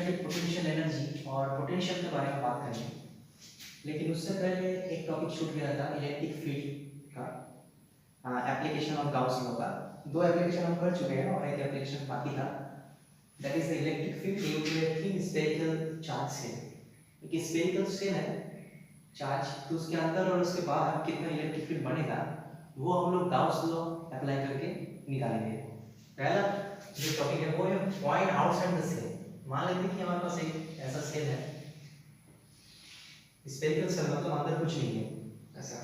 Electric potential energy और potential के बारे में बात करेंगे, लेकिन उससे पहले एक टॉपिक छूट गया था इलेक्ट्रिक फील्ड का, एप्लीकेशन ऑफ गाउस लॉ का। दो एप्लीकेशन हम कर चुके हैं और एक एप्लीकेशन बाकी था, that is the electric field due to a thin spherical charge shell. एक स्फेरिकल सेल है चार्ज, तो उसके अंदर और उसके बाहर कितना इलेक्ट्रिक फील्ड बनेगा वो हम लोग गाउस लॉ अप्लाई करके निकालेंगे। पहला जो टॉपिक है वो है पॉइंट आउटसाइड द सेल। मान लेते हैं कि हमारे पास एक ऐसा सेल है, स्फेरिकल सेल मतलब अंदर कुछ नहीं है ऐसा,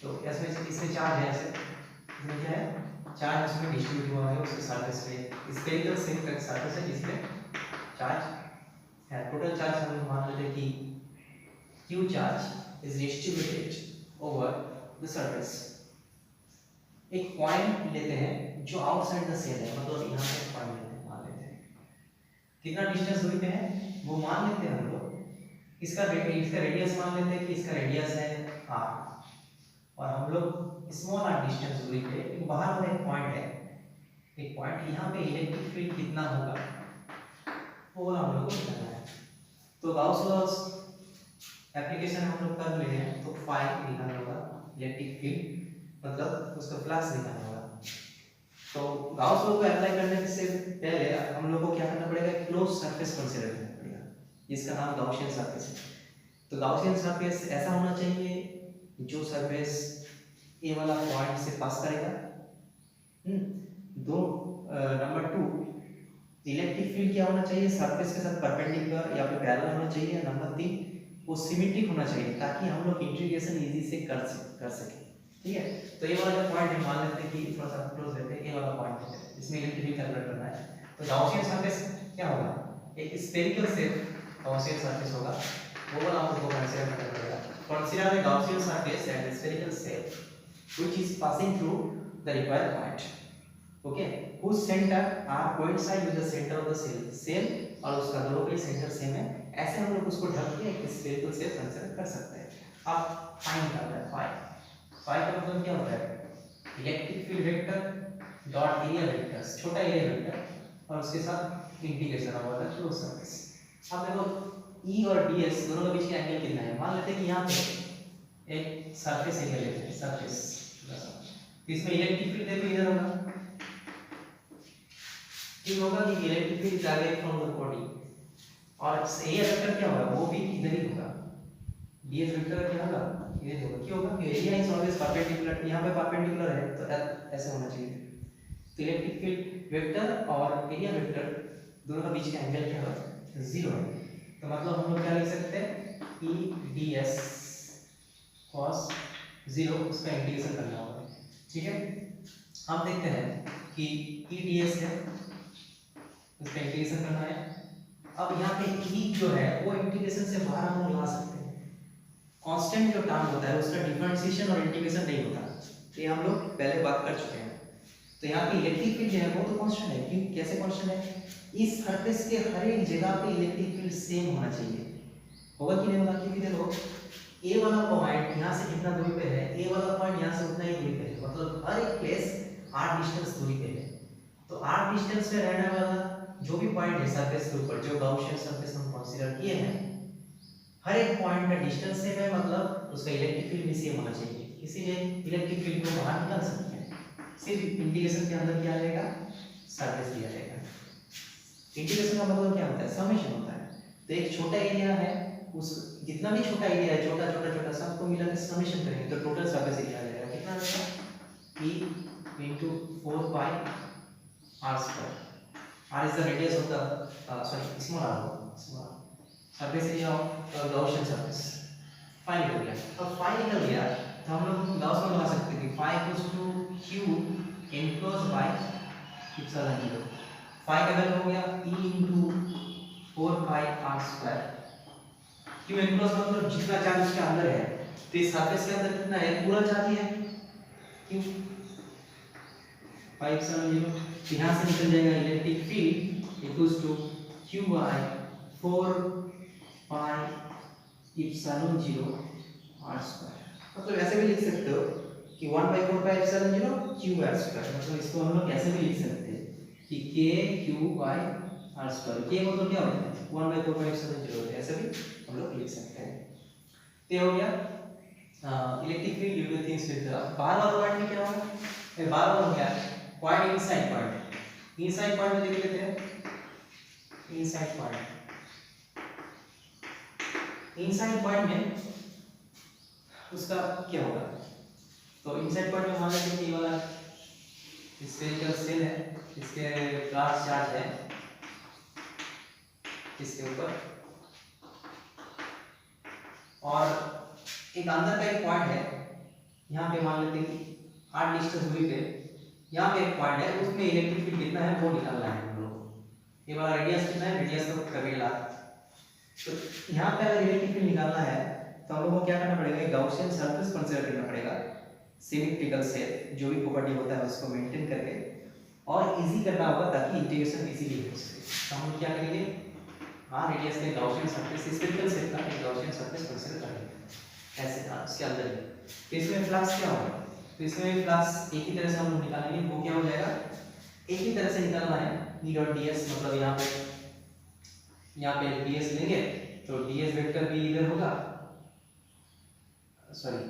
तो इसमें चार्ज है, ऐसे इसमें क्या है, चार्ज इसमें डिस्ट्रीब्यूट हुआ है उसके सरफेस पे। स्फेरिकल सेल का सरफेस है जिसमें चार्ज है। टोटल चार्ज हम मान लेते हैं कि Q charge is distributed over the surface. एक पॉइंट लेते हैं जो आउटसाइड द सेल है, मतलब यहाँ पे पॉइंट लेते हैं, मान लेते हैं कितना डिस्टेंस दूरी पे है वो मान लेते हैं हम लोग। इसका रेडियस मान लेते हैं कि इसका रेडियस है r, और हम लोग स्मॉल r डिस्टेंस दूरी पे एक बाहर वाला एक पॉइंट है, एक पॉइंट यहाँ पे इलेक्ट्रिक फील्ड कितना होगा वो हम लोग को निकालना है। तो गाउस लॉ एप्लीकेशन हम लोग कर ले हैं, तो फाई निकालना होगा इलेक्ट्रिक फील्ड, मतलब उसका फ्लक्स निकालना होगा। तो गाउस लॉ को अप्लाई करने से पहले हम लोग को क्या करना पड़ेगा, क्लोज सरफेस कंसीडर करना पड़ेगा जिसका नाम गाउसियन सरफेस है। तो गाउसियन सरफेस ऐसा होना चाहिए जो सरफेस ए वाला पॉइंट से पास करेगा। दो नंबर 2, इलेक्ट्रिक फील्ड क्या होना चाहिए, सरफेस के साथ परपेंडिकुलर या फिर पैरेलल होना चाहिए। नंबर 3, वो सिमेट्रिक होना चाहिए ताकि हम लोग इंटीग्रेशन इजी से कर सके। ठीक है, तो ये वाला जो पॉइंट है मान लेते हैं कि थोड़ा सा क्लोज लेते हैं, ये वाला पॉइंट है इसमें इलेक्ट्रिक फील्ड कैलकुलेट करना है। तो गाउसियन सरफेस क्या होगा, एक स्फेरिकल सेल गाउसियन सरफेस होगा, वो वाला हमको कंसीडर करना पड़ेगा। Consider the Gaussian surface and spherical shell which is passing through the required point, okay, whose center are coincide with the center of the cell और उसका दोनों के सेंटर सेम है। ऐसे हम लोग उसको ढक के एक स्फेरिकल सेल कंसीडर कर सकते हैं। अब फाइंड करना है फाई का मतलब क्या होता है, electric field vector dot area vector, छोटा एरिया वेक्टर और उसके साथ इंटीग्रेशन होगा था क्लोज सरफेस। अब देखो ई और डीएस दोनों के बीच का एंगल कितना है, मान लेते हैं कि यहाँ पे एक सरफेस एरिया लेते हैं, सरफेस, इसमें इलेक्ट्रिक फील्ड देखो इधर होगा, ठीक होगा कि इलेक्ट्रिक फील्ड आ गया फ्रॉम द बॉडी, और एरिया वेक्टर क्या होगा वो भी इधर ही होगा। डीएस वेक्टर क्या होगा, इधर होगा। क्यों होगा, कि एरिया इज ऑलवेज परपेंडिकुलर, यहाँ पे परपेंडिकुलर है तो ऐसे होना चाहिए। तो इलेक्ट्रिक फील्ड वेक्टर और एरिया वेक्टर दोनों का बीच का एंगल क्या होगा, 0 है। तो मतलब हम लोग क्या लिख सकते हैं, ई डीएस cos 0, उसका इंटीग्रेशन करना होगा। ठीक है, हम देखते हैं कि ई डीएस है, उसका इंटीग्रेशन करना है। अब यहाँ पे ई जो है वो इंटीग्रेशन से बाहर हम लोग ला सकते हैं। कांस्टेंट जो टर्म होता है उसका डिफरेंशिएशन और इंटीग्रेशन नहीं होता, ये हम लोग पहले बात कर चुके हैं। तो यहाँ पे इलेक्ट्रिक फील्ड जो है वो तो कांस्टेंट है, क्यों, कैसे कांस्टेंट है, इस सरफेस के हर एक जगह पे इलेक्ट्रिक फील्ड सेम होना चाहिए, होगा कि नहीं होगा, क्योंकि देखो ए वाला पॉइंट यहाँ से कितना दूरी पे है, ए वाला पॉइंट यहाँ से उतना ही दूरी पे है, मतलब हर एक प्लेस r डिस्टेंस दूरी पे है। तो r डिस्टेंस पे रहने वाला जो भी पॉइंट है सरफेस के ऊपर, जो गाउसियन सरफेस हम कंसीडर किए हैं, हर एक पॉइंट का डिस्टेंस सेम है, मतलब उसका इलेक्ट्रिक फील्ड भी सेम होना चाहिए। इसीलिए इलेक्ट्रिक फील्ड को बाहर निकाल सकते हैं, सिर्फ इंटीग्रेशन के अंदर क्या रहेगा, सरफेस दिया रहेगा। इंटीग्रेशन का मतलब क्या होता है, समेशन होता है। तो एक छोटा एरिया है, उस जितना भी छोटा एरिया है, छोटा छोटा छोटा सबको मिला के समेशन करेंगे तो टोटल सरफेस एरिया आ जाएगा, कितना रहेगा, e into 4 pi r square। r is the radius of the small r surface area of Gaussian surface। Phi निकल गया। अब फाई निकल गया तो हम लोग गाउस लॉ लगा सकते हैं कि phi equals to q enclosed by epsilon 0। Phi का वैल्यू हो गया e into 4 pi r square। q enclosed मतलब जितना चार्ज इसके अंदर है, तो इस सरफेस के अंदर कितना है, पूरा चार्ज ही है, q 5 epsilon 0। यहाँ से निकल जाएगा electric field equals to q by 4 pi epsilon 0 r square। मतलब ऐसे भी लिख सकते हो कि 1/4 pi epsilon 0 q r square, मतलब इसको हम लोग ऐसे भी लिख सकते हैं कि k q by R square के मतलब क्या होता है 1/4 होता है, ऐसे भी हम लोग लिख सकते हैं। तो ये हो गया electric field due two things with बाहर वाला पॉइंट में क्या होगा, ये बाहर वाला हो गया point inside point. Inside point में देख लेते हैं, इनसाइड पॉइंट में उसका क्या होगा। तो इनसाइड पॉइंट में मान लेते हैं कि ये वाला स्फेरिकल सेल है, इसके चार्ज है इसके ऊपर, और एक अंदर का एक पॉइंट है यहाँ पे, मान लेते हैं कि 8 डिस्टेंस दूरी पे यहाँ पे एक पॉइंट है, उसमें इलेक्ट्रिक फील्ड कितना है वो निकालना है हम लोग को। ये वाला रेडियस कितना है, रेडियस तो कैपिटल आर। तो यहाँ पे अगर इलेक्ट्रिक फील्ड निकालना है तो हम लोग को क्या करना पड़ेगा, गॉसियन सरफेस कंसीडर करना पड़ेगा, सिमेट्रिकल सेल जो भी प्रॉपर्टी होता है उसको मेंटेन करके, और इजी करना होगा ताकि इंटीग्रेशन इजीली हो सके। तो हम लोग क्या करेंगे, हाँ रेडियस के गॉसियन सरफेस स्फेरिकल सेल का एक गॉसियन सरफेस कंसीडर करेंगे ऐसे उसके अंदर ही। तो इसमें फ्लक्स क्या होगा, तो इसमें फ्लक्स एक ही तरह से हम लोग निकालेंगे, वो क्या हो जाएगा, एक ही तरह से निकालना है E डॉट ds, मतलब यहाँ पे ds लेंगे तो ds वेक्टर भी इधर होगा, सॉरी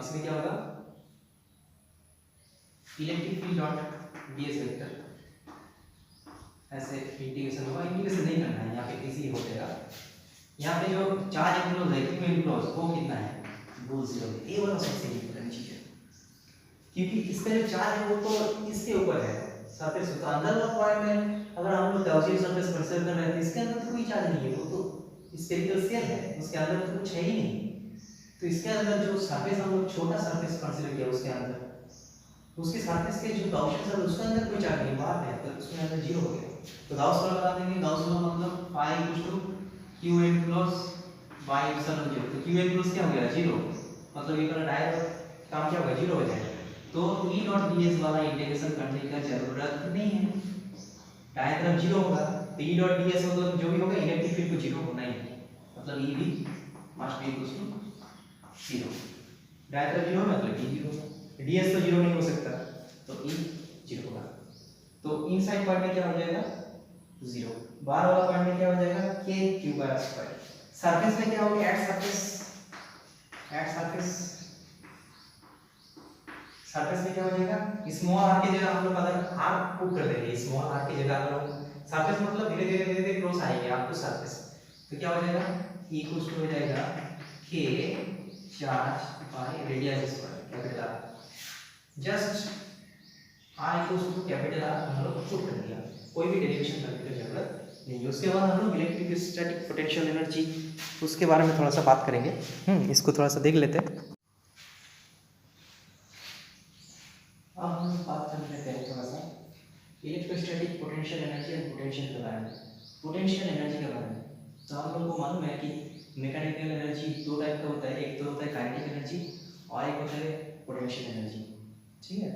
इसमें क्या होगा electric field dot ds vector, ऐसे इंटीग्रेशन होगा। इंटीग्रेशन नहीं करना है यहाँ पे, इजी हो जाएगा। यहाँ पे जो चार्ज इनक्लोज है क्यू इनक्लोज वो कितना है, वो 0 है। ये वाला सबसे इंपॉर्टेंट चीज है, क्योंकि इसका जो चार्ज है वो तो इसके ऊपर है सरफेस, तो अंदर वाला पॉइंट में अगर हम लोग गॉसियन सरफेस कंसीडर कर रहे हैं तो इसके अंदर तो कोई चार्ज नहीं है, वो तो स्फेरिकल सेल है, उसके अंदर तो कुछ है ही नहीं। तो इसके अंदर जो सरफेस हम लोग छोटा सरफेस कंसीडर किया, उसके अंदर उसके सरफेस के जो गॉसियन सरफेस उसके अंदर कोई चार्ज नहीं, बाहर है तो उसके अंदर 0 हो गया। तो गॉस लॉ लगा देंगे, गॉस लॉ मतलब phi q enclose by epsilon 0। तो q इनक्लोज क्या हो गया 0, मतलब ये वाला डायरेक्ट काम क्या होगा 0 हो जाएगा। तो E डॉट ds वाला इंटीग्रेशन करने का जरूरत नहीं है, दाएं तरफ 0 होगा। तो E डॉट ds मतलब जो भी होगा इलेक्ट्रिक फील्ड को 0 होना ही है, मतलब E भी मस्ट बी इक्वल्स टू 0। दाएं तरफ 0 मतलब E 0 होगा, ds तो 0 नहीं हो सकता तो E 0 होगा। तो इनसाइड पार्ट में क्या हो जाएगा 0, बाहर वाला पार्ट में क्या हो जाएगा k q bar square. Surface में क्या होगा एट सरफेस में क्या हो जाएगा, स्मॉल r की जगह हम लोग अगर r पुट कर देंगे, स्मॉल r की जगह अगर सरफेस मतलब धीरे धीरे क्रॉस आएंगे आपको सरफेस, तो क्या हो जाएगा इक्वल्स टू हो जाएगा k charge by radius square capital R। Just r equals to capital R हम लोग पुट कर दिया, कोई भी डेरिवेशन करने की जरूरत नहीं है। उसके बाद हम लोग इलेक्ट्रिक स्टैटिक पोटेंशियल एनर्जी उसके बारे में थोड़ा सा बात करेंगे। इसको थोड़ा सा देख लेते हैं। अब हम बात कर लेते हैं थोड़ा सा इलेक्ट्रोस्टैटिक पोटेंशियल एनर्जी और पोटेंशियल के बारे में। पोटेंशियल एनर्जी के बारे में तो आप लोगों को मालूम है कि मैकेनिकल एनर्जी दो टाइप का होता है, एक तो होता है काइनेटिक एनर्जी और एक होता है पोटेंशियल एनर्जी, ठीक है।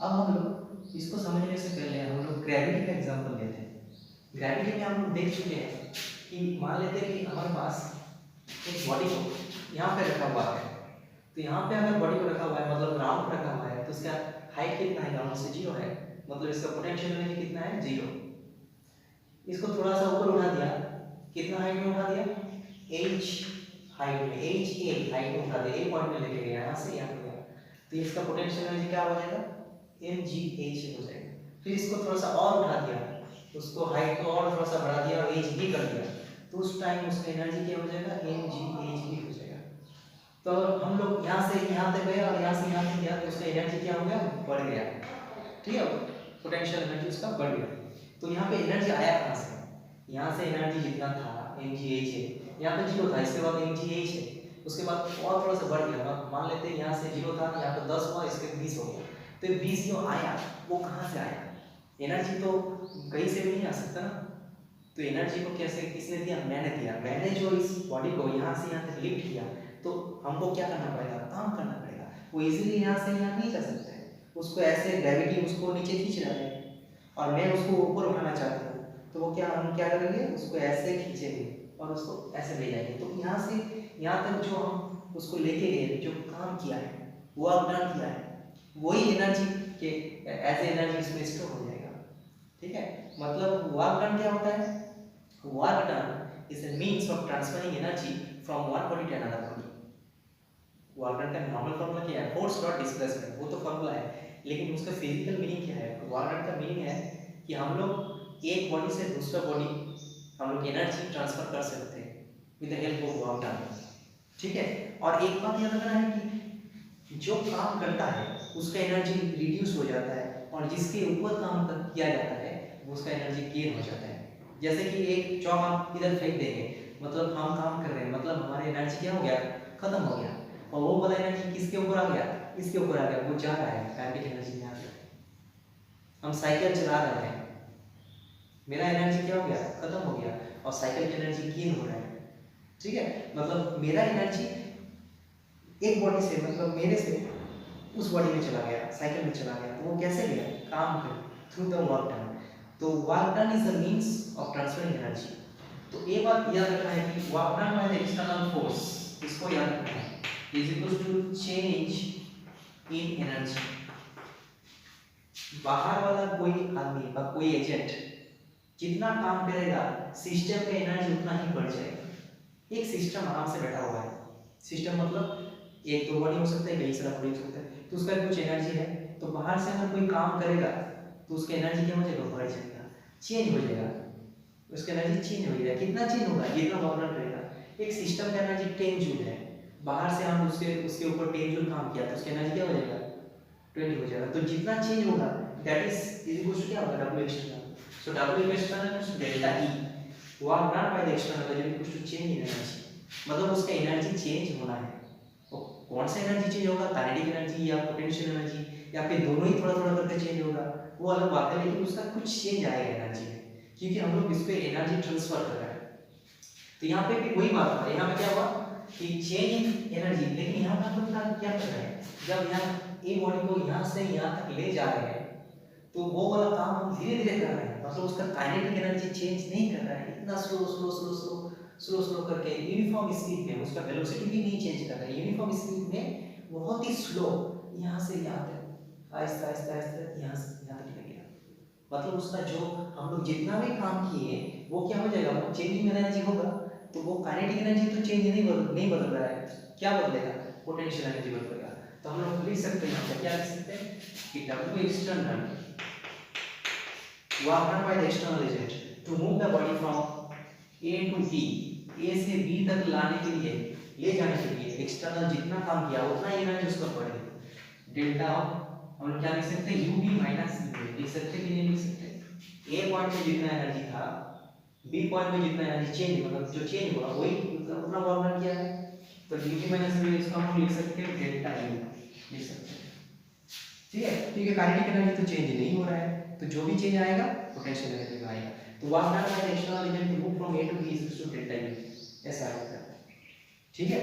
अब हम लोग इसको समझने से पहले हम लोग ग्रेविटी का एग्जांपल लेते हैं। ग्रेविटी में हम लोग देख चुके हैं कि मान लेते हैं कि हमारे पास एक बॉडी को यहाँ पे रखा हुआ है, तो यहाँ पे अगर बॉडी को रखा हुआ है मतलब ग्राउंड पर रखा हुआ है, तो उसका हाइट कितना है, ग्राउंड से 0 है, मतलब इसका पोटेंशियल एनर्जी कितना है 0। इसको थोड़ा सा ऊपर उठा दिया, कितना हाइट में उठा दिया h हाइट में, h a हाइट में उठा दिया, एक पॉइंट में लेके गया यहाँ से यहाँ गया, तो इसका पोटेंशियल एनर्जी क्या हो जाएगा mgh हो जाएगा। फिर इसको थोड़ा सा और उठा दिया, उसको हाइट को और थोड़ा सा बढ़ा दिया और h b कर दिया, तो उस टाइम उसका एनर्जी क्या हो जाएगा mgh b हो जाएगा। तो हम लोग यहाँ से यहाँ तक गए और यहाँ से यहाँ तक गया, तो उसका एनर्जी क्या हो गया बढ़ गया, ठीक है, पोटेंशियल एनर्जी उसका बढ़ गया। तो यहाँ पे एनर्जी आया कहाँ से, यहाँ से एनर्जी जितना था mgh है, यहाँ पे 0 था, इसके बाद mgh है, उसके बाद और थोड़ा सा बढ़ गया, मान लेते हैं यहाँ से 0 था, यहाँ पे 10 हुआ, इसके 20 हो गया। तो 20 जो आया वो कहाँ से आया, एनर्जी तो कहीं से भी नहीं आ सकता ना। तो एनर्जी को कैसे किसने दिया, मैंने दिया। मैंने जो इस बॉडी को यहाँ से यहाँ तक लिफ्ट किया, तो हमको क्या करना पड़ेगा, काम करना पड़ेगा। वो इजीली यहाँ से यहाँ नहीं जा सकता है, उसको ऐसे ग्रेविटी उसको नीचे खींच रहा है और मैं उसको ऊपर उठाना चाहता हूँ, तो वो क्या हम क्या करेंगे, उसको ऐसे खींचेंगे और उसको ऐसे ले जाएंगे। तो यहाँ से यहाँ तक जो हम उसको लेके गए, जो काम किया है, वर्क डन किया है, वही एनर्जी के एज ए एनर्जी इसमें स्टोर हो जाएगा, ठीक है, मतलब वर्क डन क्या होता है, work done is a means of transferring energy from one body to another body. Work done का नॉर्मल फॉर्मूला क्या है, फोर्स डॉट डिस्प्लेसमेंट, वो तो फॉर्मूला है, लेकिन उसका फिजिकल मीनिंग क्या है, वर्क डन का मीनिंग है कि हम लोग एक बॉडी से दूसरा बॉडी हम लोग एनर्जी ट्रांसफर कर सकते हैं with the help of work done. ठीक है, और एक बात याद रखना है कि जो काम करता है उसका एनर्जी रिड्यूस हो जाता है, और जिसके ऊपर काम किया जाता है उसका एनर्जी गेन हो जाता है। जैसे कि एक चौक आप इधर फेंक देंगे, मतलब हम काम कर रहे हैं, मतलब हमारी एनर्जी क्या हो गया, खत्म हो गया, और वो वाला एनर्जी किसके ऊपर आ गया, इसके ऊपर आ गया, वो जा रहा है काइनेटिक एनर्जी में आ गया। हम साइकिल चला रहे हैं, मेरा एनर्जी क्या हो गया, खत्म हो गया, और साइकिल की एनर्जी गेन हो रहा है। ठीक है, मतलब मेरा एनर्जी एक बॉडी से, मतलब मेरे से उस बॉडी में चला गया, साइकिल में चला गया, तो वो कैसे गया, काम कर थ्रू द वर्क डन। तो work done is the means of transferring energy. तो एक बात याद रखना है कि work done by the external force, इसको याद रखना है, is equal to change in energy. बाहर वाला कोई आदमी या कोई एजेंट जितना काम करेगा, सिस्टम में एनर्जी उतना ही बढ़ जाएगा। एक सिस्टम आराम से बैठा हुआ है, सिस्टम मतलब एक दो बॉडी हो सकता है, कई सारा बॉडी हो सकता है, तो उसका कुछ एनर्जी है, तो बाहर से अगर कोई काम करेगा तो उसका एनर्जी क्या हो जाएगा, बढ़ जाएगा, चेंज हो जाएगा, उसका एनर्जी चेंज हो जाएगा। कितना चेंज होगा, जितना वर्क रहेगा। एक सिस्टम का एनर्जी 10 जूल है, बाहर से हम उसके ऊपर 10 जूल काम किया तो उसका एनर्जी क्या हो जाएगा, 20 हो जाएगा। तो जितना चेंज होगा दैट इज इक्वल टू क्या होगा, W external. So W external is delta E, work done by the external is equal to change in energy, मतलब उसका एनर्जी चेंज होना है। तो कौन सा एनर्जी चेंज होगा, काइनेटिक एनर्जी या पोटेंशियल एनर्जी, या फिर दोनों ही थोड़ा थोड़ा करके चेंज होगा, वो अलग बात है, लेकिन उसका कुछ चेंज आएगा एनर्जी में, क्योंकि हम लोग इस पे एनर्जी ट्रांसफर कर रहे हैं। तो यहाँ पे भी वही बात हुआ, यहाँ पे क्या हुआ कि चेंज इन एनर्जी, लेकिन यहाँ पर हम लोग क्या कर रहे हैं, जब यहाँ ए बॉडी को यहाँ से यहाँ तक ले जा रहे हैं, तो वो वाला काम हम धीरे धीरे कर रहे हैं, मतलब उसका काइनेटिक एनर्जी चेंज नहीं कर रहा है, इतना slow slow slow slow slow slow करके यूनिफॉर्म स्पीड में, उसका वेलोसिटी भी नहीं चेंज कर रहा है, यूनिफॉर्म स्पीड में बहुत ही स्लो, यहाँ से यहाँ तक आहिस्ता आहिस्ता आहिस्ता यहाँ से यहाँ तक ले गया, मतलब उसका जो हम लोग जितना भी काम किए वो क्या हो जाएगा, वो चेंजिंग एनर्जी होगा। तो वो काइनेटिक एनर्जी तो चेंज नहीं बदल रहा है, क्या बदलेगा, पोटेंशियल एनर्जी बदलेगा। तो हम लोग लिख सकते हैं यहाँ पे, क्या लिख सकते हैं कि W external work done by the external agent to move the body from A to B, A से B तक लाने के लिए, ले जाने के लिए एक्सटर्नल जितना काम किया उतना ही एनर्जी उसका बढ़ेगा। डेल्टा हम लोग क्या लिख सकते हैं, UB माइनस UA लिख सकते हैं कि नहीं लिख सकते। A पॉइंट में जितना एनर्जी था, B पॉइंट में जितना एनर्जी चेंज, मतलब जो चेंज हुआ वही उतना वर्क डन किया है, तो UB माइनस UA इसको हम लिख सकते हैं डेल्टा U लिख सकते हैं। ठीक है, क्योंकि काइनेटिक एनर्जी तो चेंज नहीं हो रहा है, तो जो भी चेंज आएगा पोटेंशियल एनर्जी में आएगा। तो work done by the external agent to move from A to B is equal to delta U, ऐसा होता है। ठीक है,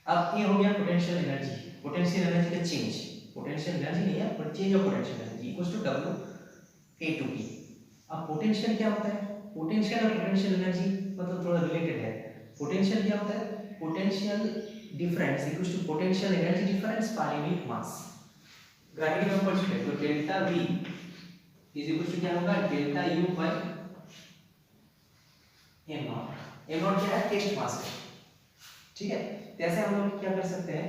अब ये हो गया पोटेंशियल एनर्जी, पोटेंशियल एनर्जी का चेंज, पोटेंशियल एनर्जी नहीं है पर change of potential energy equals to W A to B। अब पोटेंशियल क्या होता है, पोटेंशियल और पोटेंशियल एनर्जी मतलब थोड़ा रिलेटेड है। पोटेंशियल क्या होता है, potential difference equals to potential energy difference पर यूनिट मास। ग्रेविटी में पढ़ चुके हैं, तो delta V is equal to क्या होगा, delta U by m naught. m naught क्या है, टेस्ट मास है। ठीक है, जैसे हम लोग क्या कर सकते हैं,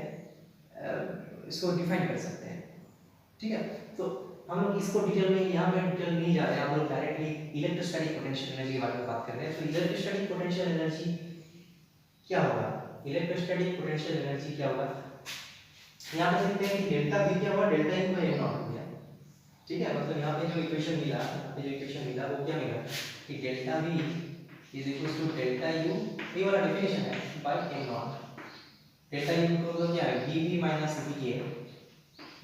इसको डिफाइन कर सकते हैं। ठीक है, तो हम लोग इसको डिटेल में यहाँ पे डिटेल नहीं जा रहे हैं, हम लोग डायरेक्टली इलेक्ट्रोस्टैटिक पोटेंशियल एनर्जी के बारे में बात कर रहे हैं। तो इलेक्ट्रोस्टैटिक पोटेंशियल एनर्जी क्या होगा, इलेक्ट्रोस्टैटिक पोटेंशियल एनर्जी क्या होगा, यहाँ पे देखते हैं कि डेल्टा V क्या हुआ, delta U by m naught हो गया। ठीक है, मतलब यहाँ पे जो इक्वेशन मिला, वो क्या मिला कि delta V is equal to delta U, ये वाला डेफिनेशन है, by m naught. Delta U को क्या है, VB minus VA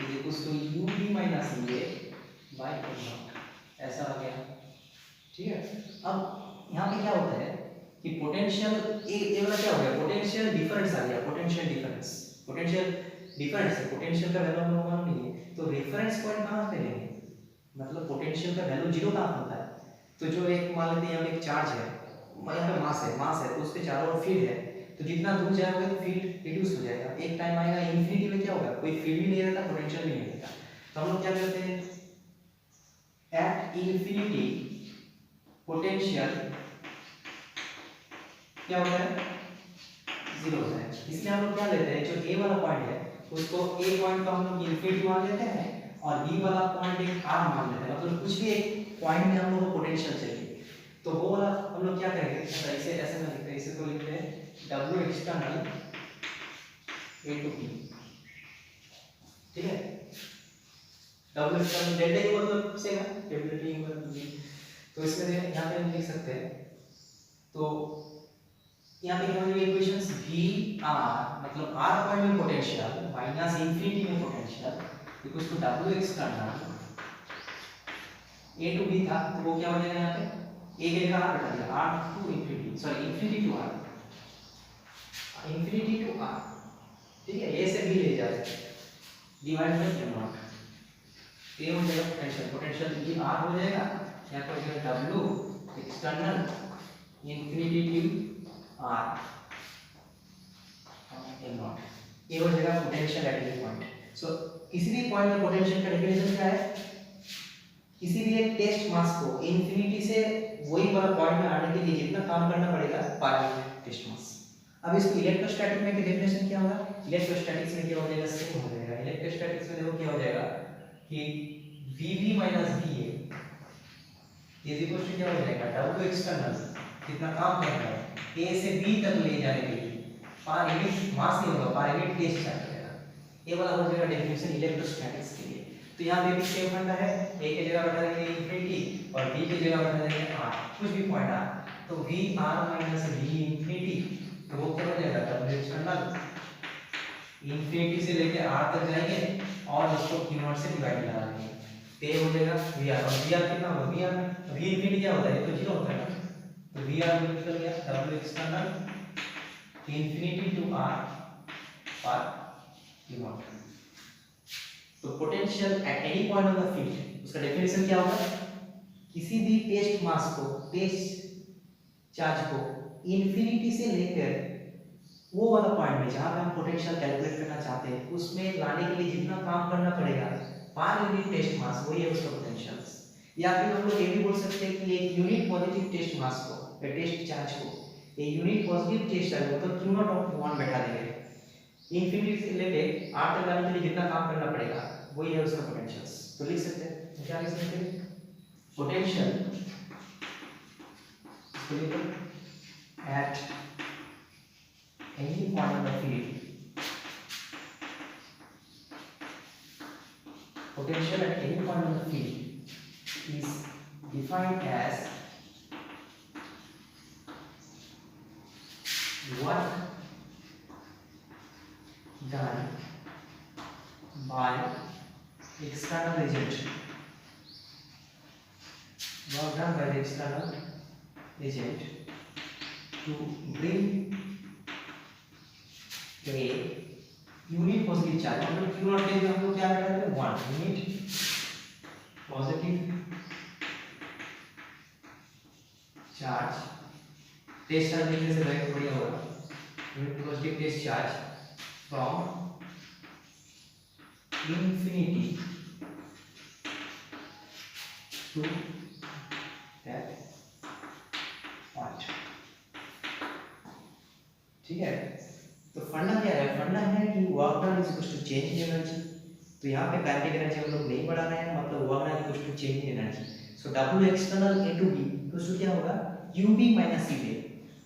is equal to UB minus UA by m naught, ऐसा आ गया। ठीक है, अब यहाँ पे क्या होता है कि पोटेंशियल ये वाला क्या हो गया, पोटेंशियल डिफरेंस आ गया, पोटेंशियल डिफरेंस है, पोटेंशियल का वैल्यू हम लोग मालूम नहीं है, तो रेफरेंस पॉइंट कहाँ पे लेंगे, मतलब पोटेंशियल का वैल्यू जीरो कहाँ होता है। तो जो एक मान लेते हैं यहाँ पे एक चार्ज है, यहाँ पे मास है, तो उसके चारों ओर फील्ड है, तो जितना दूर जाएगा तो फील्ड रिड्यूस हो जाएगा, एक टाइम आएगा इन्फिनिटी में क्या होगा, कोई फील्ड भी नहीं रहता, पोटेंशियल भी नहीं रहता। तो हम लोग क्या करते हैं, एट इंफिनिटी पोटेंशियल क्या होता है, जीरो होता है। इसलिए हम लोग क्या लेते हैं, जो ए वाला पॉइंट है उसको ए पॉइंट को हम लोग इंफिनिटी मान लेते हैं और बी वाला पॉइंट एक आर मान लेते हैं। मतलब कुछ भी एक पॉइंट में हम लोग को पोटेंशियल चाहिए तो वो वाला हम लोग क्या करेंगे, ऐसे ऐसे ना लिखते हैं, इसे तो लिखते हैं W external A to B, ठीक है। W एक्सटर्नल डेल्टा U मतलब सेम है, डेल्टा T मतलब B। तो इसमें यहाँ पे हम लिख सकते हैं, तो यहाँ पे हमारी इक्वेशंस V R मतलब R पॉइंट में पोटेंशियल माइनस इंफिनिटी में potential equals to W external A to B था, तो वो क्या हो जाएगा यहाँ पे A के जगह R बैठा दिया, R to infinity, sorry infinity to R, infinity to R, ठीक है। A से B ले जाए divide by M naught, A हो जाएगा पोटेंशियल, पोटेंशियल ये R हो जाएगा, यहाँ पर हो जाएगा W external infinity to R M naught, ये हो जाएगा potential at any point. So किसी भी पॉइंट में पोटेंशियल का डेफिनेशन क्या है, किसी भी एक टेस्ट मास को इंफिनिटी से वही वाला पॉइंट में आने के लिए जितना काम करना पड़ेगा पाई टेस्ट मास। अब इसको इलेक्ट्रोस्टैटिक में की डेफिनेशन क्या होगा, इलेक्ट्रोस्टैटिक्स में क्या हो जाएगा, सेम हो जाएगा। इलेक्ट्रोस्टैटिक्स में देखो क्या हो जाएगा कि VB minus VA is equal to क्या हो जाएगा, W एक्सटर्नल कितना काम करना है A से B तक ले जाने के लिए पर यूनिट मास नहीं होगा, पर यूनिट टेस्ट चार्ज रहेगा। ये वाला हो जाएगा डेफिनेशन इलेक्ट्रोस्टैटिक्स के लिए। तो यहाँ पे भी सेम फंडा है, A की जगह बैठा देंगे इंफिनिटी और B की जगह बैठा देंगे R, कुछ भी पॉइंट R, तो VR माइनस V इंफिनिटी, तो वो क्या हो जाएगा W एक्सटर्नल इंफिनिटी से लेके R तक जाएंगे और उसको Q0 से डिवाइड करा देंगे, तो ये हो जाएगा VR, और VR कितना होगा, VR V इंफिनिटी क्या होता है, तो 0 होता है ना, तो VR निकल गया W external infinity to R पर Q0। तो potential at any point on the field, उसका डेफिनेशन क्या होगा, किसी भी टेस्ट मास को, टेस्ट चार्ज को इंफिनिटी से लेकर वो वाला पॉइंट में जहां पे हम पोटेंशियल कैलकुलेट करना चाहते हैं उसमें लाने के लिए जितना काम करना पड़ेगा पर यूनिट टेस्ट मास, वही है उसका पोटेंशियल। या फिर हम लोग ये भी बोल सकते हैं कि एक यूनिट पॉजिटिव टेस्ट मास को या टेस्ट चार्ज को एक यूनिट पॉजिटिव टेस्ट चार्ज को तो Q0 ऑफ 1 बैठा देंगे, इंफिनिटी से लेके R तक लाने के लिए जितना काम करना पड़ेगा वही है उसका पोटेंशियल। तो लिख सकते हैं, क्या लिख सकते हैं, potential at any point on the field, potential at any point on the field is defined as work done by external agent, work done by the external agent to bring a unit positive charge, मतलब Q naught के हम लोग क्या बैठा देंगे 1 unit positive charge, test charge लिखने से direct बढ़िया होगा, unit positive test charge from infinity to that point, ठीक है। तो फंडा क्या है, फंडा है कि work done is equal to change in energy. तो यहाँ पे काइनेटिक एनर्जी हम लोग नहीं बढ़ा रहे हैं, मतलब work done equal to change in energy. So W external A to B equal to क्या होगा, UB माइनस UA,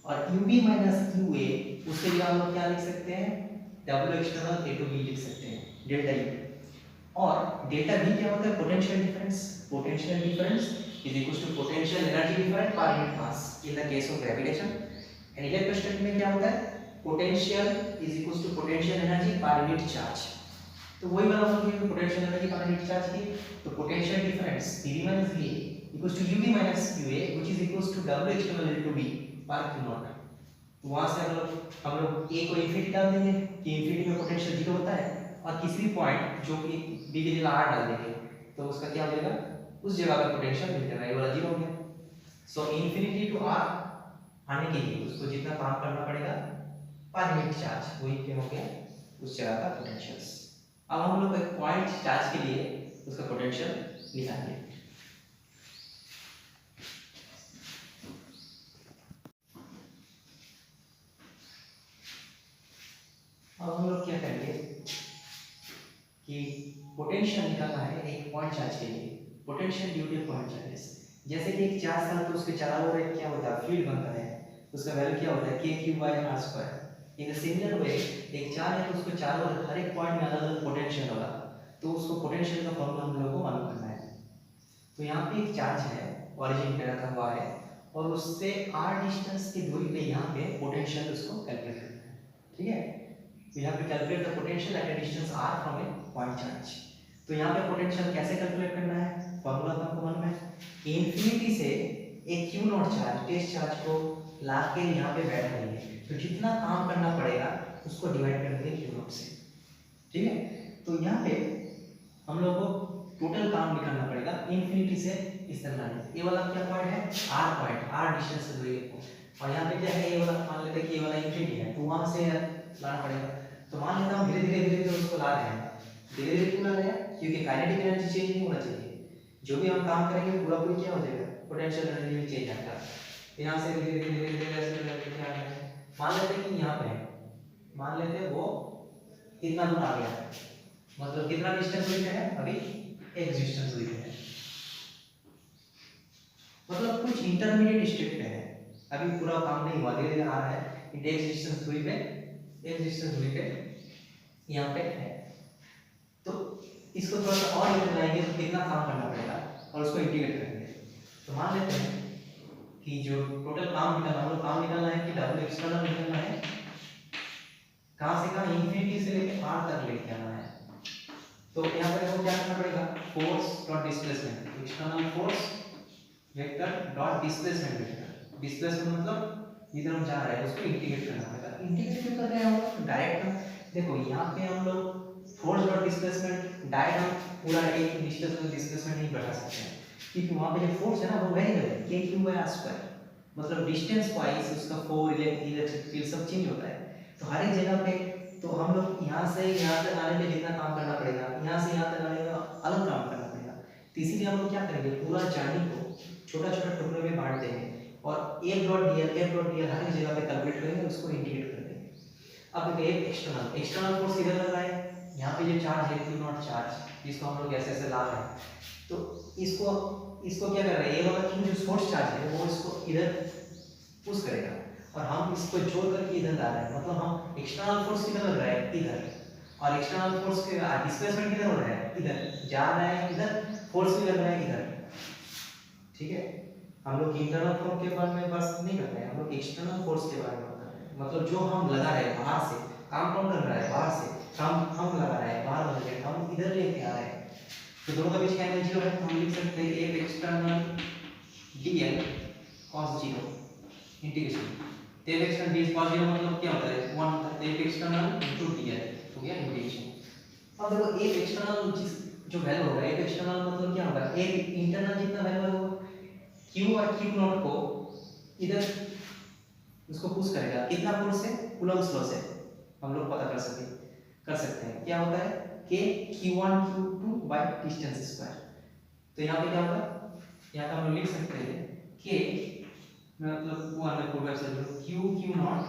और UB माइनस UA उसके लिए हम लोग क्या लिख सकते हैं, W external A to B लिख सकते हैं डेल्टा U, और डेल्टा V क्या होता है, potential difference, potential difference is equal to potential energy difference पर unit mass in the case of gravitation. And electrostatic में क्या होता है, potential is equal to potential energy पर यूनिट चार्ज। तो वही वाला हो गया पोटेंशियल एनर्जी पर यूनिट चार्ज की, तो potential difference PV minus VA equals to UB minus UA which is equals to W external A to B पर Q0। तो वहां से हम लोग A को इंफिनिटी डाल देंगे कि इंफिनिटी में पोटेंशियल 0 होता है, और किसी भी पॉइंट जो कि B की जगह R डाल देंगे तो उसका क्या हो जाएगा, उस जगह का पोटेंशियल मिल जाएगा, ये वाला 0 हो गया। सो इंफिनिटी टू R आने के लिए उसको जितना काम करना पड़ेगा पर यूनिट चार्ज, वही क्या हो गया उस जगह का पोटेंशियल। अब हम लोग एक पॉइंट चार्ज के लिए उसका पोटेंशियल निकालेंगे। करेंगे कि पोटेंशियल निकालना है एक पॉइंट चार्ज के लिए, potential due two point charges. जैसे कि एक चार्ज था तो उसके चारों ओर क्या होता है, फील्ड बनता है, उसका वैल्यू क्या होता है k3/r²। इन सिमिलर वे एक चार्ज है तो उसको चारों ओर हर एक पॉइंट में अलग अलग पोटेंशियल होगा, तो उसको पोटेंशियल का फॉर्मूला हम लोग को मालूम करना है। तो यहाँ पे एक चार्ज है, ओरिजिन पे रखा हुआ है, और उससे r डिस्टेंस की दूरी पे यहाँ पे पोटेंशियल उसको कैलकुलेट करना है, ठीक है। तो यहाँ पे calculate the potential at a distance r from A point charge. तो यहाँ पे पोटेंशियल कैसे कैलकुलेट करना है, फॉर्मूला तो आपको मालूम है, इन्फिनिटी से एक q naught charge, test charge को ला के यहाँ पे बैठ देंगे, तो जितना काम करना पड़ेगा उसको डिवाइड कर देंगे q नॉट से, ठीक है। तो यहाँ पे हम लोग को टोटल काम निकालना पड़ेगा इन्फिनिटी से इस तरह लाने। ये वाला क्या पॉइंट है, r पॉइंट, r डिस्टेंस से दूरी है, और यहाँ पे क्या है, ये वाला मान लेते हैं कि ये वाला इन्फिनिटी है, तो वहां से लाना पड़ेगा। तो मान लेता हूँ धीरे धीरे उसको ला रहे हैं, धीरे धीरे क्यों ला रहे हैं, क्योंकि काइनेटिक एनर्जी चेंज नहीं होना चाहिए, जो भी हम काम करेंगे पूरा पूरी क्या हो जाएगा, पोटेंशियल एनर्जी में चेंज आएगा। यहाँ से धीरे धीरे ऐसे क्या है, मान लेते हैं कि यहाँ पे मान लेते हैं वो इतना दूर आ गया है, मतलब कितना डिस्टेंस दूरी पे है, अभी एक डिस्टेंस दूरी पे है, मतलब कुछ इंटरमीडिएट स्टेट पे है, अभी पूरा काम नहीं हुआ, धीरे धीरे आ रहा है, एक डिस्टेंस दूरी पे, एक डिस्टेंस दूरी पे यहाँ पे है। तो इसको थोड़ा सा और इधर लाएंगे तो कितना काम करना पड़ेगा, और उसको इंटीग्रेट करेंगे। तो मान लेते हैं कि जो टोटल काम निकालना है कि डबल एक्सटर्नल निकालना है, कहाँ से कहाँ, इन्फिनिटी से लेकर r तक लेके आना है। तो यहाँ पर हमको क्या करना पड़ेगा, force dot displacement, external force vector dot displacement vector, displacement मतलब इधर हम जा रहे हैं उसको इंटीग्रेट करना पड़ेगा। इंटीग्रेट क्यों कर रहे हैं हम लोग, डायरेक्ट देखो यहाँ पे हम लोग फोर्स डॉट डिस्प्लेसमेंट डायरेक्ट हम पूरा एक डिस्टेंस में डिस्प्लेसमेंट नहीं बढ़ा सकते हैं, क्योंकि वहाँ पे जो फोर्स है ना वो वेरिएबल है, k3/r², मतलब डिस्टेंस वाइज उसका इलेक्ट्रिक फील्ड सब चेंज होता है। तो हर एक जगह पे तो हम लोग यहाँ से आने में जितना काम करना पड़ेगा, यहाँ से यहाँ तक आने में अलग काम करना पड़ेगा। तो इसीलिए हम लोग क्या करेंगे, पूरा जर्नी को छोटा छोटा टुकड़ों में बांट देंगे, और एक डॉट डी एल हर एक जगह पे कैलकुलेट करेंगे, उसको इंटीग्रेट कर देंगे। अब एक एक्सटर्नल फोर्स इधर लग रहा है, यहाँ पे जो चार्ज है q नॉट चार्ज, जिसको हम लोग ऐसे ला रहे हैं, तो इसको क्या कर रहे हैं, ये वाला q जो फोर्स चार्ज है वो इसको इधर पुश करेगा, और हम इसको जोड़ करके इधर ला रहे हैं, मतलब हम एक्सटर्नल फोर्स किधर लग रहा है, इधर, और एक्सटर्नल फोर्स के डिस्प्लेसमेंट किधर हो रहा है, इधर जा रहा है, इधर फोर्स भी लग रहा है इधर, ठीक है। हम लोग इंटरनल फोर्स के बारे में बात नहीं कर रहे हैं, हम लोग एक्सटर्नल फोर्स के बारे में बात कर रहे हैं, मतलब जो हम लगा रहे हैं बाहर से, काम कौन कर रहा है, बाहर से हम लगा रहे हैं, बाहर वाले हम इधर लेके आ रहे हैं। तो दोनों का बीच का एंगल 0 है, तो हम लिख सकते हैं एक एक्सटर्नल dl cos 0 इंटीग्रेशन, तो एक एक्सटर्नल dl cos 0 मतलब क्या होता है, 1 होता है, तो एक एक्सटर्नल इनटू dl हो गया इंटीग्रेशन। अब देखो एक एक्सटर्नल जो वैल्यू होगा, एक एक्सटर्नल मतलब क्या होगा, एक इंटरनल जितना वैल्यू होगा q और q नॉट को इधर उसको पुश करेगा, कितना फोर्स से, कूलम्ब्स लॉ से हम लोग पता कर सकते हैं क्या होता है, k q1 q2 by distance square. तो यहाँ पे क्या होगा, यहाँ पे हम लोग लिख सकते हैं k मतलब 1/4 q not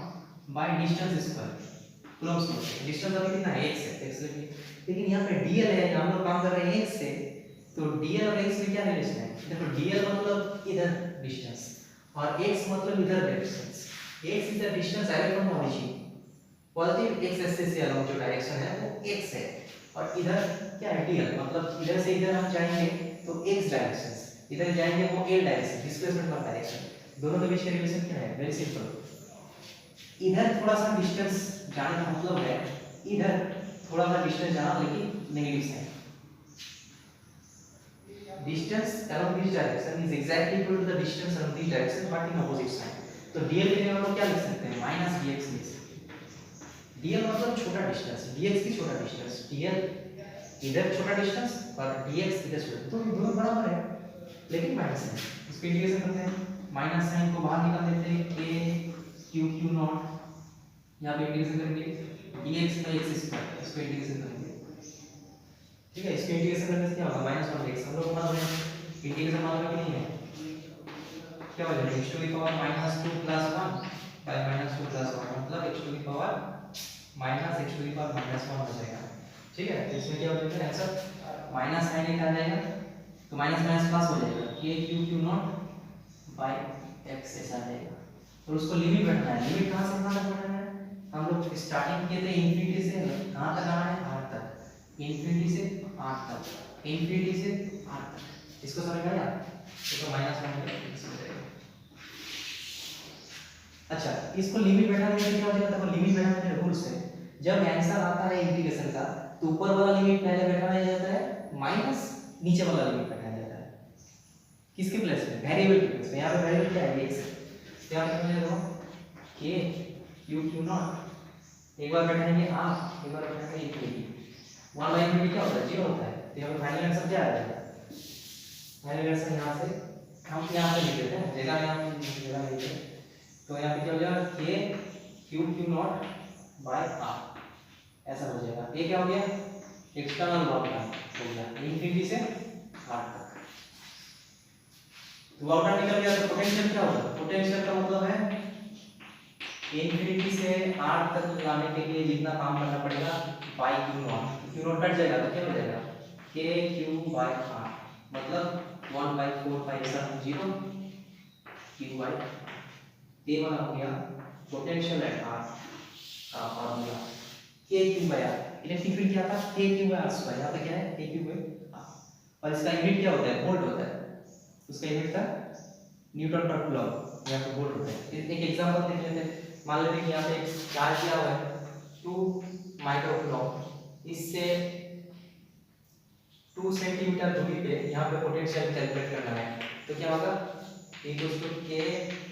by distance square, Coulomb's law से। डिस्टेंस अभी कितना है, x है, x लेकिन यहाँ पे dl है, हम लोग काम कर रहे हैं x से, तो dl और x में क्या रिलेशन है, देखो dl मतलब इधर डिस्टेंस और x मतलब इधर distance, x is the distance away from origin, positive x axis से अलोंग जो डायरेक्शन है वो x है, और इधर क्या है dl, मतलब इधर से इधर हम जाएंगे तो x डायरेक्शन, इधर जाएंगे वो a डायरेक्शन, डिस्प्लेसमेंट का डायरेक्शन। दोनों के बीच का रिलेशन क्या है, वेरी सिंपल, इधर थोड़ा सा डिस्टेंस जाने का मतलब है इधर थोड़ा सा डिस्टेंस जाना, लेकिन negative sign, distance along this direction is exactly equal to the distance along this direction but in opposite sign। तो dl के लिए हम लोग क्या लिख सकते हैं, माइनस dx लिख सकते हैं। dl मतलब छोटा डिस्टेंस, dx की छोटा डिस्टेंस, dl इधर छोटा डिस्टेंस और dx इधर छोटा, तो ये दोनों बराबर है लेकिन माइनस है। इसको इंटीग्रेशन करते हैं, माइनस साइन को बाहर निकाल देते हैं, a q नॉट यहाँ पे इंटीग्रेशन करेंगे dx by x स्क्वायर, इसको इंटीग्रेशन करेंगे, ठीक है। इसके इंटीग्रेशन करने से क्या होगा, -1x, हम लोग मान रहे हैं इंटीग्रेशन मान रहे नहीं है, क्या हो जाएगा x to the power -2 + 1 by -2 + 1 मतलब x to the power minus x to the power minus 1 हो जाएगा। ठीक है, तो इसमें क्या हो जाएगा आंसर माइनस साइन निकल जाएगा, तो माइनस माइनस प्लस हो जाएगा के Q Q not by x ऐसा आ जाएगा। और उसको लिमिट बैठना है, लिमिट कहाँ से कहाँ तक बैठना है, हम लोग स्टार्टिंग किए थे इन्फिनिटी से कहाँ तक आना है आर तक, इन्फिनिटी से आर तक, इन्फिनिटी से आर तक। इसको समझ में आया, तो माइनस 1 हो जाएगा। अच्छा, इसको लिमिट बैठाने के लिए क्या हो जाएगा, देखो लिमिट बैठाने के रूल्स है, जब आंसर आता है इंटीग्रेशन का तो ऊपर वाला लिमिट पहले बैठाया जाता है माइनस नीचे वाला लिमिट बैठाया जाता है, किसके प्लेस में, वेरिएबल के प्लेस में। यहाँ पे वेरिएबल क्या है x, क्या बैठाने दो k q q नॉट, एक बार बैठाएंगे r, एक बार बैठाएंगे इन्फिनिटी, 1 बाय इन्फिनिटी क्या होता है 0 होता है, तो यहाँ पे फाइनल आंसर क्या आ जाएगा, फाइनल आंसर यहाँ से हम यहाँ पे लिख देते हैं, जगह यहाँ जगह लिखते हैं, तो यहाँ पे क्या हो जाएगा k q q नॉट बाय r ऐसा हो जाएगा। ये क्या हो गया, एक्सटर्नल वर्क हो गया इन्फिनिटी से r तक। तो वर्क निकल गया, तो पोटेंशियल क्या होगा, पोटेंशियल का मतलब है इन्फिनिटी से r तक लाने के लिए जितना काम करना पड़ेगा by q not, q not cut जाएगा तो क्या हो जाएगा k q बाय r, मतलब 1 बाय 4 पाई ऐसा 0 q बाय, ये वाला हो गया पोटेंशियल एट r का formula k q by r। Electric field क्या था k q by r square, यहाँ पे क्या है k q बाय r, और इसका यूनिट क्या होता है वोल्ट होता है, उसका यूनिट था न्यूटन पर कूलम, यहाँ पे वोल्ट होता है। एक एग्जांपल देख लेते हैं, मान लेते हैं कि यहाँ पे चार्ज किया हुआ है 2 माइक्रो कूलम, इससे 2 सेंटीमीटर दूरी पे यहाँ पे पोटेंशियल कैलकुलेट करना है, तो क्या होगा equal to k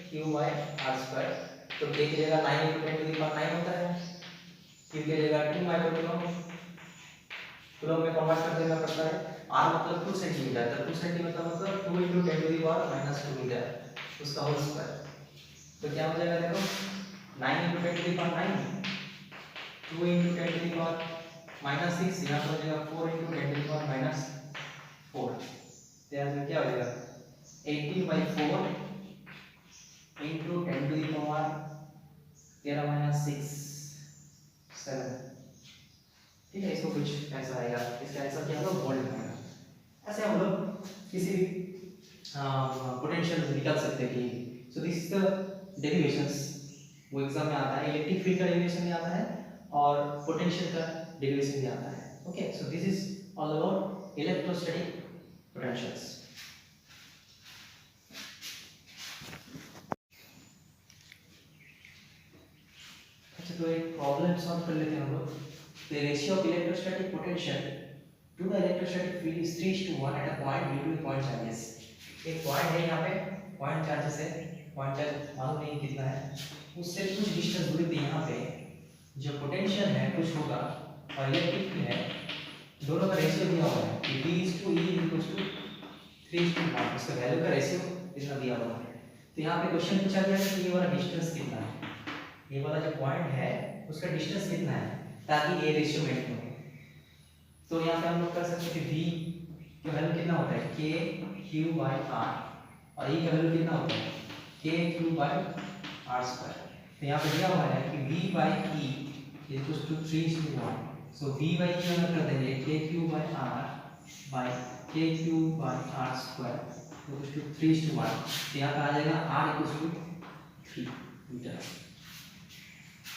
q by r square, तो k की जगह 9 × 10 टू द पावर 9 होता है, q की जगह 2 माइक्रो कूलम में कन्वर्ट कर देना पड़ता है, r मतलब 2 सेंटीमीटर, तो 2 सेंटीमीटर मतलब 2 × 10 टू द पावर -2 मीटर, उसका होल स्क्वायर, तो क्या हो जाएगा देखो 9 × 10 to the power 9, 2 × 10 to the power -6, यहाँ पर हो जाएगा 4 × 10 टू द पावर -4, तो यहाँ पे क्या हो जाएगा 18/4 × 10 टू द पावर 13 - 6 7। ठीक है, इसको कुछ ऐसा आएगा, इसका आंसर क्या होगा वोल्ट में आएगा। ऐसे हम लोग किसी पोटेंशियल निकाल सकते हैं कि so this is the derivations, वो एग्जाम में आता है, इलेक्ट्रिक फील्ड का डेरिवेशन भी आता है और पोटेंशियल का डेरिवेशन भी आता है। Okay, so this is all about electrostatic potentials. अच्छा, तो एक प्रॉब्लम सॉल्व कर लेते हैं हम लोग। The ratio of electrostatic potential to the electrostatic field is 3:1 at a point due to point charges। एक पॉइंट है यहाँ पे, पॉइंट चार्जेस है, पॉइंट चार्ज मालूम नहीं कितना है, उससे कुछ डिस्टेंस दूरी पे यहाँ पे जो पोटेंशियल है कुछ होगा और इलेक्ट्रिक फील्ड है, दोनों का रेशियो दिया हुआ है कि V/E = 3:1, उसका वैल्यू का रेशियो इतना दिया हुआ है। तो यहाँ पे क्वेश्चन पूछा गया है कि ये वाला डिस्टेंस कितना है, ये वाला जो पॉइंट है उसका डिस्टेंस कितना है ताकि ये रेशियो मेंटेन हो। तो यहाँ पे हम लोग कर सकते हैं कि v का वैल्यू कितना होता है k q बाय r, और e का वैल्यू कितना होता है k q by r square. तो यहाँ पे दिया हुआ है कि v by e = 3:1, so v by e हम कर देंगे k q by r by k q by r square = 3:1, तो यहाँ पे आ जाएगा r = 3 मीटर।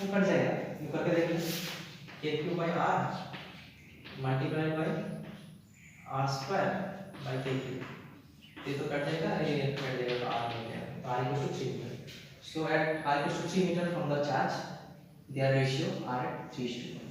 वो कट जाएगा, ये करके देखिए k q by r multiply by r square by k q, ये तो कट जाएगा, ये कट जाएगा, r हो जाएगा, r = 3 metre. So at r = 3 metre from the charge, their ratio are at 3:1।